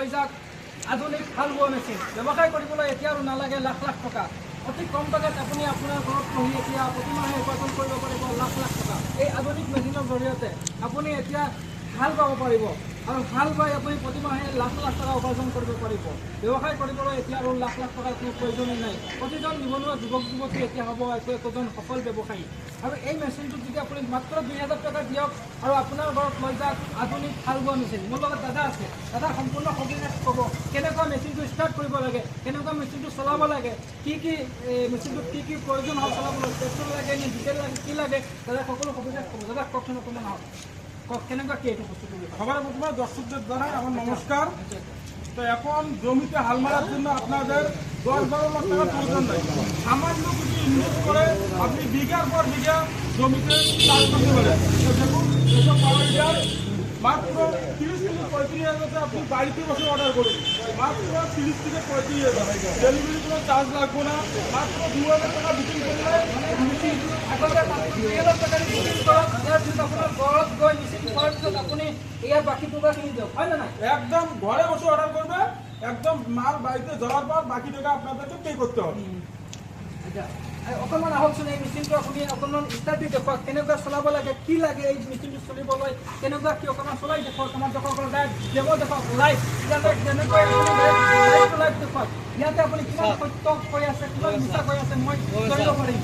লৈ যাওক আধুনিক হাল বোৱা মেচিন ব্যৱসায় কৰিবলৈ এতিয়া আৰু নালাগে লাখ লাখ টকা অতি কম টকাত আপুনি আপোনাৰ ঘৰত বহি এতিয়া প্ৰতিমাহে উপাৰ্জন কৰিব পাৰিব লাখ লাখ টকা এই আধুনিক মেচিনৰ জৰিয়তে আপুনি এতিয়া হাল বাব পাৰিব আৰু হাল বাই আপুনি প্ৰতিমাহে লাখ লাখ টকা উপাৰ্জন কৰিব পাৰিব ব্যৱসায় কৰিবলৈ এতিয়া আৰু লাখ লাখ টকাৰ কোনো প্ৰয়োজনেই নাই প্ৰতিজন নিবনুৱা যুৱক যুৱতী এতিয়া হ'ব একোজন সফল ব্যৱসায়ী আৰু এই মেচিনটো যদি আপুনি মাত্ৰ ২০০০ টকা দিয়ক আৰু আপোনাৰ ঘৰত লৈ যাওক আধুনিক হাল বোৱা মেচিন মোৰ লগত দাদা আছে দাদা সম্পূৰ্ণ সবিশেষ ক'ব কেনেকুৱা মেচিনটো ষ্টাৰ্ট কৰিব লাগে কেনেকুৱা মেচিনটো চলাব লাগে কি মেচিনটোত কি প্ৰয়োজন হয় চলাবলৈ পেট্ৰল লাগে নে ডিজেল লাগে কি লাগে দাদা সকলো সবিশেষ ক'ব দাদা কওকচোন অকণমান আহক কেনেকুৱা কি এইটো বস্তুটো সবার প্রথমে দর্শকদের জানাই আমার নমস্কার। তো এখন জমিতে হাল মারার জন্য আপনাদের ১০-১২ লাখ টাকা প্রয়োজন নাই। সামান্য কিছু ইনভেস্ট করে আপনি বিঘার পর বিঘা জমিতে চাষ করতে পারেন। তো দেখুন এসব পাওয়ার টিলার মাত্র ৩০ থেকে ৩৫ হাজার আপনি বাড়িতে বসে অর্ডার করুন। মাত্র ৩০ থেকে ৩৫ হাজার ডেলিভারি কোনো চার্জ লাগবে না। মাত্র ২,০০০ টাকা বুকিং করলে একদম ঘরে বসে অর্ডার করবে একদম মাল বাড়িতে যাওয়ার পর বাকি টাকা আপনাদেরকে পে করতে হবে অকণমান আহকচোন এই মেচিনটো আপুনি অকণমান ষ্টাৰ্ট দি দেখুৱাওক কেনেকুৱা চলাব লাগে কি লাগে এই মেচিনটো চলিবলৈ কেনেকুৱা কি অকণমান চলাই দেখুৱাওক আমাৰ দৰ্শকসকলক ডেমো দেখুৱাওক লাইভ ইয়াতে যেনেকৈ লাইভ দেখুৱাওক ইয়াতে আপুনি কিমান সত্য কৈ আছে কিমান মিছা কৈ আছে মই ধৰিব পাৰিম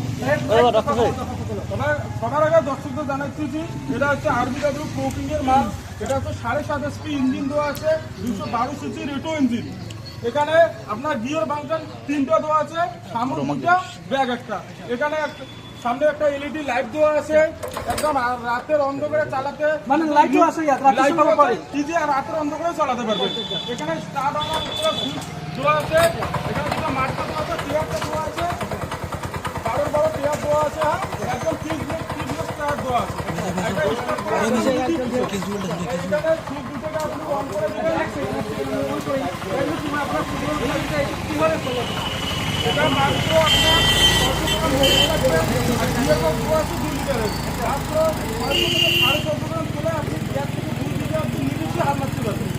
সবার আগে দর্শকদের জানাচ্ছি যে এটা হচ্ছে আরবিডব্লিউ প্রোকিং এর মাল এটা হচ্ছে 7.5 HP ইঞ্জিন দেওয়া আছে 212 সিসি রেটো ইঞ্জিন এখানে আপনার গিয়ার ফাংশন 3টা দেওয়া আছে সামনে 2টা ব্যাগ একটা এখানে সামনে একটা এলইডি লাইট দেওয়া আছে একদম রাতের অন্ধকারে চালাতে মানে লাইটও আছে রাতে চালাতে পারে ইজি আর রাতের অন্ধকারে চালাতে পারবে এখানে স্টার্ট হওয়ার পুরো দেওয়া আছে এখানে দুটো মার্কা দেওয়া আছে টিয়ারটা দেওয়া আছে বড় টিয়ার দেওয়া আছে একদম ফিক্স স্টার্ট দেওয়া আছে এটা স্টার্ট করা আছে আপনি অন করে দিবেন এটা মাত্র আপনার 100 টাকা আর গিয়ার দেওয়া আছে 2 লিটারের মাত্র 500 থেকে 14 তুলে আপনি গ্যাস থেকে 2 লিটার আপনি নিজে হাত মারতে পারবেন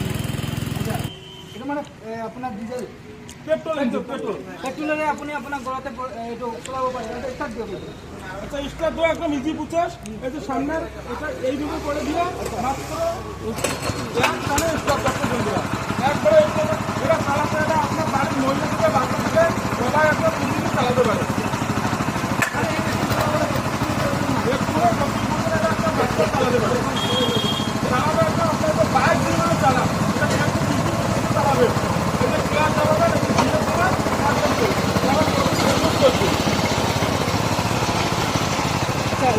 এটা মানে আপোনাৰ ডিজেল পেট্রোল ইঞ্জিন পেট্রোলেৰে আপুনি আপোনাৰ ঘৰতে এইটো চলাব পাৰে এটা ষ্টাৰ্ট দিয়ক আচ্ছা স্টার্ট দেওয়া একদম ইজি প্রসেস এই যে সামনের এটা এইভাবে করে দিয়ে মাত্র এক টানে স্টার্ট করতে বন্ধুরা একবারে এটা চালাতে এটা আপনার বাড়ির মহিলা থেকে বাচ্চা থেকে সবাই একটা পুলিশে চালাতে পারে চালাতে পারে চালাবে একটা আপনার বাইক যেভাবে চালান এটা চালাবে এটা ক্লাস চালাবেন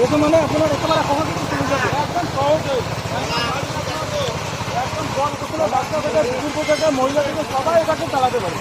এইটো মানে আপোনাৰ একেবাৰে সহজে একদম সহজে একদম জল কুকুরের বাচ্চা থেকে বুজুর্গ থেকে মহিলা থেকে সবাই এটাকে চালাতে পারে।